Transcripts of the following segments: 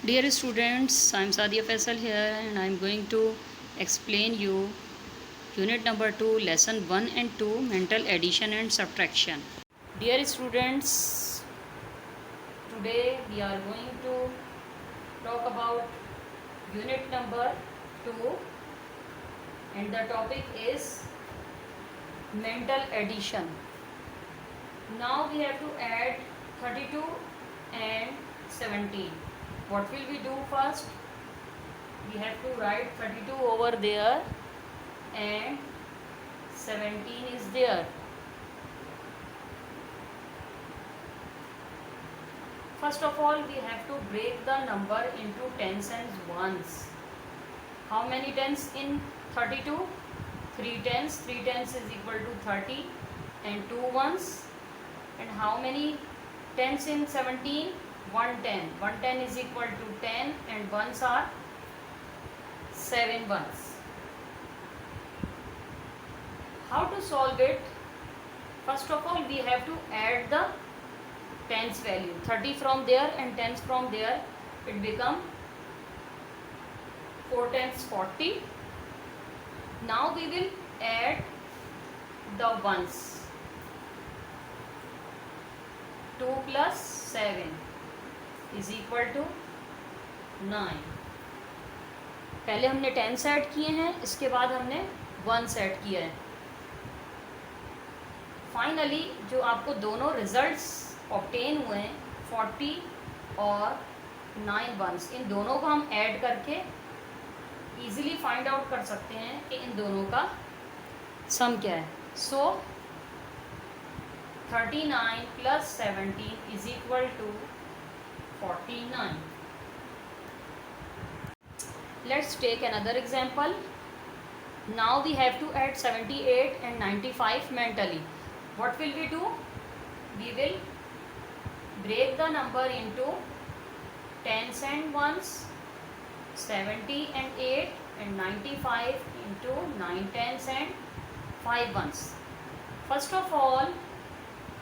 Dear students, I am Sadia Faisal here and I am going to explain you unit number 2, lesson 1 and 2, mental addition and subtraction. Dear students, today we are going to talk about unit number 2 and the topic is mental addition. Now we have to add 32 and 17. What will we do first? We have to write 32 over there and 17 is there. First of all, we have to break the number into tens and ones. How many tens in 32? 3 tens. 3 tens is equal to 30 and 2 ones. And how many tens in 17? 110. 110 is equal to 10 and ones are 7 ones. How to solve it? First of all, we have to add the tens value. 30 from there and tens from there. It become 4 tens 40. Now we will add the ones. 2 plus 7 is equal to 9. पहले हमने tense add किए हैं, इसके बाद हमने once add किया है. Finally जो आपको दोनों रिजल्ट्स ऑब्टेन हुए हैं 40 और 9 वंस, इन दोनों को हम ऐड करके इजीली फाइंड आउट कर सकते हैं कि इन दोनों का सम क्या है. सो 39 plus 17 is equal to 49. Let's take another example. Now we have to add 78 and 95 mentally. What will we do? We will break the number into tens and ones, 70 and 8 and 95 into 9 tens and 5 ones. First of all,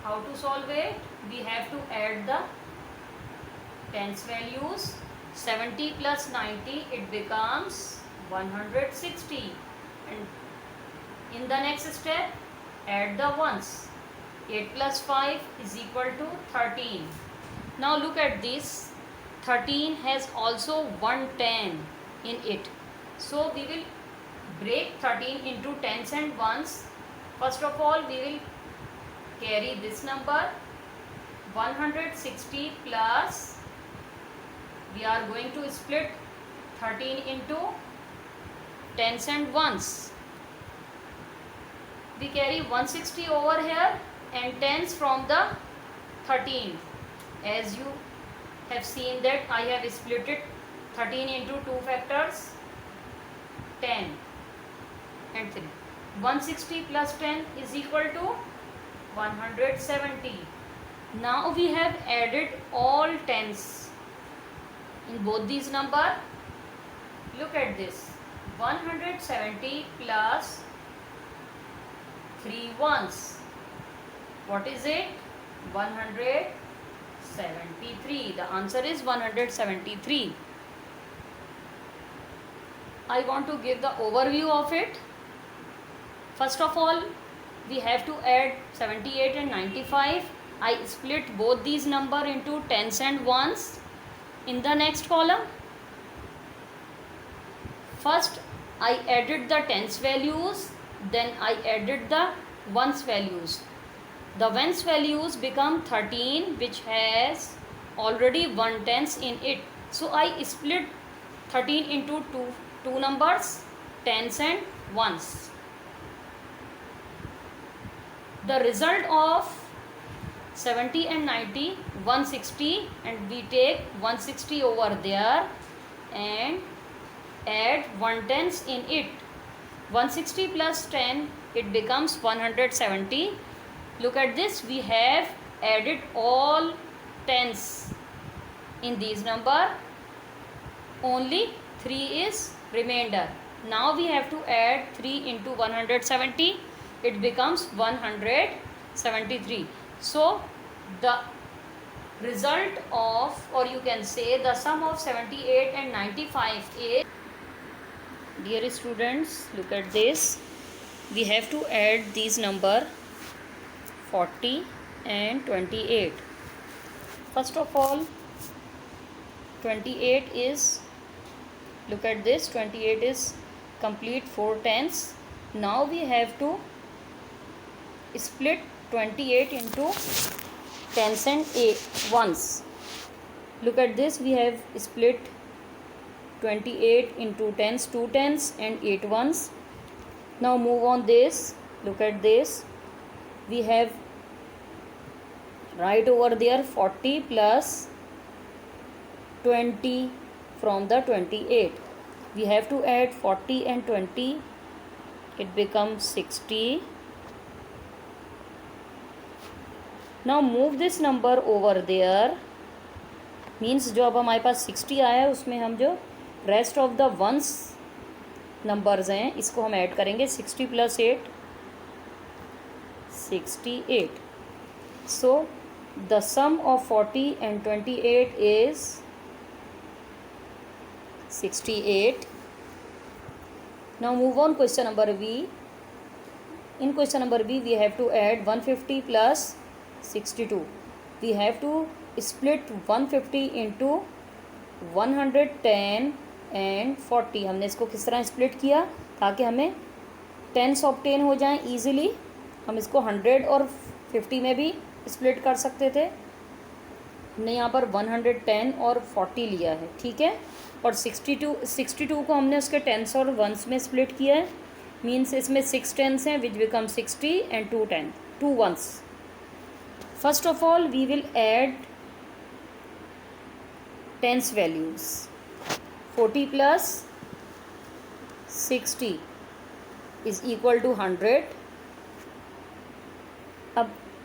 how to solve it? We have to add the tens values. 70 plus 90, it becomes 160. And in the next step, add the ones. 8 plus 5 is equal to 13. Now look at this. 13 has also 110 in it. So we will break 13 into tens and ones. First of all, we will carry this number 160 plus, we are going to split 13 into tens and ones. We carry 160 over here and tens from the 13. As you have seen that I have split it 13 into 2 factors, 10 and 3. 160 plus 10 is equal to 170. Now we have added all tens in both these numbers. Look at this. 170 plus 3 ones. What is it? 173. The answer is 173. I want to give the overview of it. First of all, we have to add 78 and 95. I split both these numbers into tens and ones. In the next column, first I added the tens values, then I added the ones values. The ones values become 13, which has already 1 tens in it. So I split 13 into two numbers, tens and ones. The result of 70 and 90, 160, and we take 160 over there and add 1 tens in it. 160 plus 10, it becomes 170. Look at this, we have added all tens in these number. Only 3 is remainder. Now we have to add 3 into 170. It becomes 173. So the result of, or you can say the sum of 78 and 95 is, dear students, look at this. We have to add these number 40 and 28. First of all, 28 is, look at this, 28 is complete 4 tens. Now we have to split 28 into tens and ones. Look at this, we have split 28 into tens, 2 tens and 8 ones. Now move on this, look at this, we have right over there 40 plus 20 from the 28. We have to add 40 and 20, it becomes 60. Now move this number over there, means जो अब हमारे पास 60 आया है उसमें हम जो rest of the ones numbers हैं इसको हम ऐड करेंगे. 60 + 8 68. So the sum of 40 and 28 is 68. Now move on question number B. In question number B we have to add 150 plus 62. We have to split 150 into 110 and 40. हमने इसको किस तरह split किया ताकि हमें टेंस ऑब्टेन हो जाएं ईजिली. हम इसको 100 और 50 में भी स्प्लिट कर सकते थे. हमने यहाँ पर 110 और 40 लिया है, ठीक है. और 62 को हमने उसके टेंस और वंस में स्प्लिट किया है. मीन्स इसमें 6 टेंस हैं which become 60 and 2 ones. First of all we will add tens values. 40 plus 60 is equal to 100.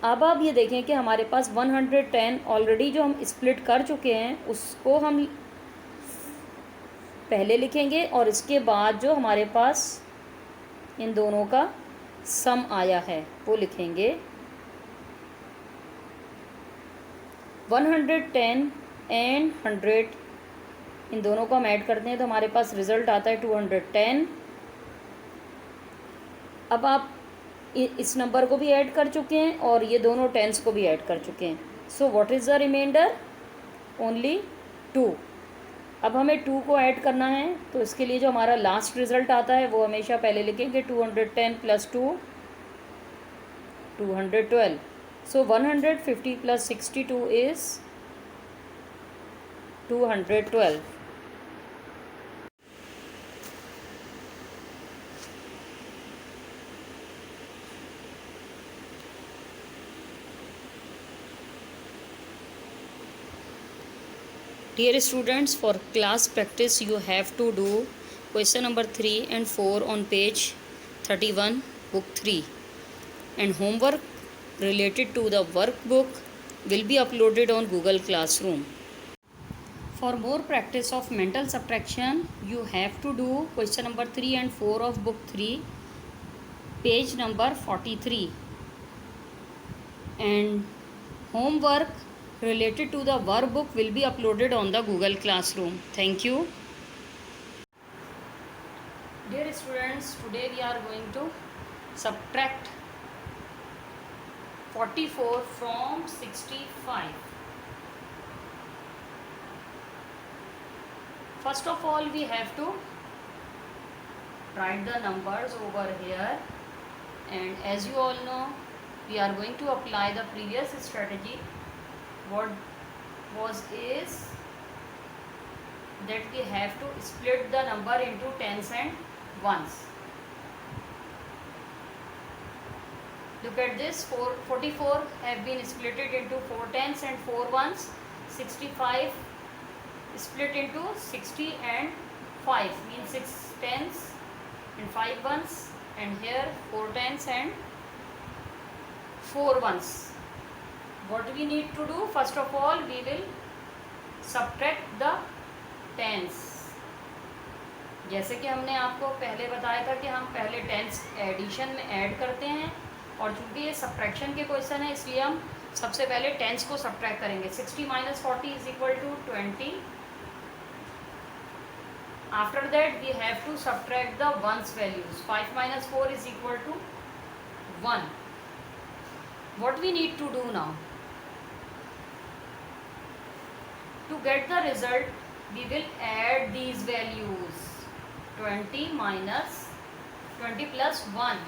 अब आप ये देखें कि हमारे पास 110 ऑलरेडी जो हम स्प्लिट कर चुके हैं उसको हम पहले लिखेंगे और इसके बाद जो हमारे पास इन दोनों का सम आया है वो लिखेंगे. 110 एंड 100 इन दोनों को हम ऐड करते हैं तो हमारे पास रिज़ल्ट आता है 210. अब आप इस नंबर को भी ऐड कर चुके हैं और ये दोनों टेंस को भी ऐड कर चुके हैं. So what is the reminder? Only 2. अब हमें 2 को ऐड करना है तो इसके लिए जो हमारा लास्ट रिज़ल्ट आता है वो हमेशा पहले लिखेंगे. 210 + 2 212. सो 150 + 62 is 212. Dear students, for class practice you have to do question number 3 and 4 on page 31 book 3, and homework related to the workbook will be uploaded on Google Classroom. For more practice of mental subtraction you have to do question number 3 and 4 of book 3, page number 43, and homework related to the workbook will be uploaded on the Google Classroom. Thank you. Dear students, today we are going to subtract 44 from 65. First of all we have to write the numbers over here, and as you all know we are going to apply the previous strategy. What was is that we have to split the number into tens and ones. Look at this, 44 have been splitted into 4 tens and 4 ones. 65 split into 60 and 5 means 6 tens and 5 ones, and here 4 tens and 4 ones. What we need to do? First of all we will subtract the tens. जैसे कि हमने आपको पहले बताया था कि हम पहले टेंस एडिशन में ऐड करते हैं, और चूँकि ये सब्ट्रैक्शन के क्वेश्चन है इसलिए हम सबसे पहले टेंस को सब्ट्रैक्ट करेंगे. 60 minus 40 is equal to 20. After that we have to subtract the ones values. 5 minus 4 is equal to 1. What we need to do now? To get the result, we will add these values. 20 minus 20 plus 1.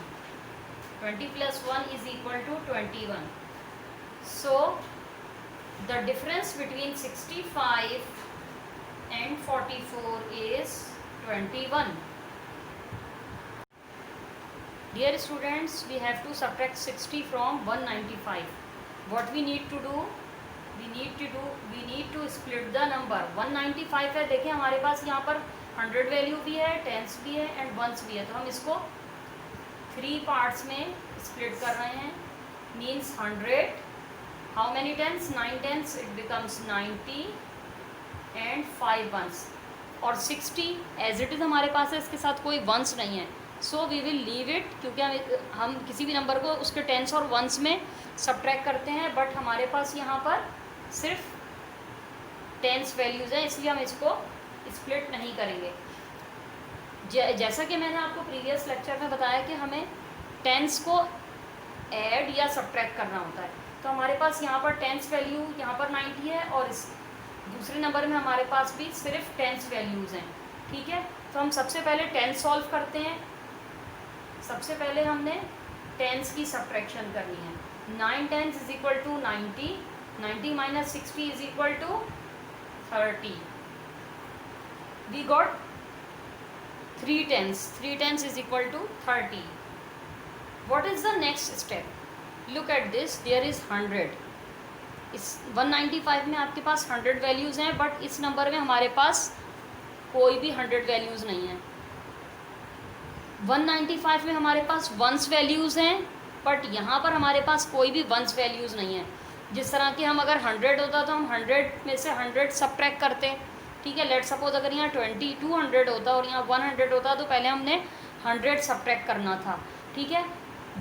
20 plus 1 is equal to 21. So the difference between 65 and 44 is 21. Dear students, we have to subtract 60 from 195. What we need to do? We need to split the number. 195 है, देखिए हमारे पास यहाँ पर 100 value भी है, tense भी है and once भी है, तो हम इसको 3 पार्ट्स में स्प्लिट कर रहे हैं. Means 100, how many tens? 9 tens, it becomes 90 and 5 ones. और 60 एज इट इज़ हमारे पास है, इसके साथ कोई वंस नहीं है. So we will leave it, क्योंकि हम किसी भी नंबर को उसके टेंस और वंस में सब्ट्रैक्ट करते हैं, बट हमारे पास यहाँ पर सिर्फ टेंस वैल्यूज़ हैं, इसलिए हम इसको स्प्लिट नहीं करेंगे. जैसा कि मैंने आपको प्रीवियस लेक्चर में बताया कि हमें टेंस को ऐड या सब्ट्रैक्ट करना होता है. तो हमारे पास यहाँ पर टेंस वैल्यू यहाँ पर 90 है और इस दूसरे नंबर में हमारे पास भी सिर्फ टेंस वैल्यूज़ हैं. ठीक है, तो हम सबसे पहले टेंस सॉल्व करते हैं. सबसे पहले हमने टेंस की सब्ट्रैक्शन करनी है. 9 tens is equal to 90. 90 minus 60 is equal to 30. We got 3 tens. 3 tens is equal to 30. What is the next step? Look at this, there is 100. इस 195 में आपके पास 100 वैल्यूज़ हैं, बट इस नंबर में हमारे पास कोई भी 100 वैल्यूज़ नहीं हैं. 195 में हमारे पास वंस वैल्यूज़ हैं, बट यहाँ पर हमारे पास कोई भी वंस वैल्यूज़ नहीं है. जिस तरह कि हम अगर 100 होता तो हम 100 में से 100 सब्ट्रैक्ट करते. ठीक है, लेट सपोज अगर यहाँ 200 होता और यहाँ 100 होता तो पहले हमने 100 सब्ट्रैक्ट करना था. ठीक है,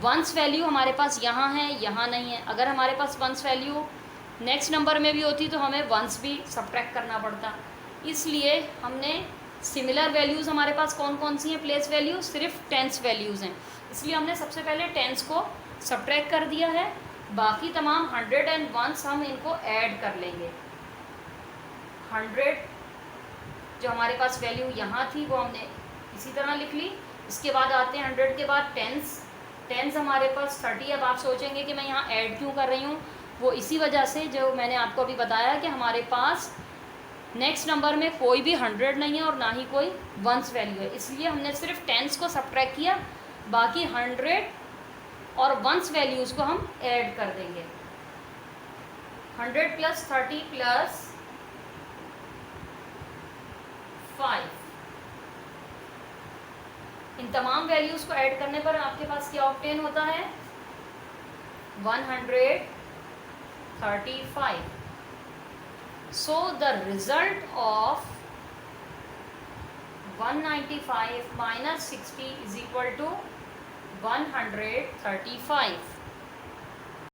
वंस वैल्यू हमारे पास यहाँ है, यहाँ नहीं है. अगर हमारे पास वंस वैल्यू नेक्स्ट नंबर में भी होती तो हमें वंस भी सब्ट्रैक्ट करना पड़ता. इसलिए हमने सिमिलर वैल्यूज़ हमारे पास कौन कौन सी हैं? प्लेस वैल्यू सिर्फ टेंस वैल्यूज़ हैं, इसलिए हमने सबसे पहले टेंस को सब्ट्रैक्ट कर दिया है. बाकी तमाम 100 एंड वंस हम इनको ऐड कर लेंगे. 100 जो हमारे पास वैल्यू यहाँ थी वो हमने इसी तरह लिख ली. इसके बाद आते हैं 100 के बाद टेंस. टेंस हमारे पास 30. अब आप सोचेंगे कि मैं यहाँ ऐड क्यों कर रही हूँ? वो इसी वजह से जो मैंने आपको अभी बताया कि हमारे पास नेक्स्ट नंबर में कोई भी 100 नहीं है और ना ही कोई वंस वैल्यू है, इसलिए हमने सिर्फ टेंस को सब्ट्रैक्ट किया. बाकी 100 और वंस वैल्यूज़ को हम ऐड कर देंगे. 100 प्लस 30 प्लस 5, इन तमाम वैल्यूज़ को ऐड करने पर आपके पास क्या ऑब्टेन होता है? 135. So the result of 195 minus 60 is equal to 135.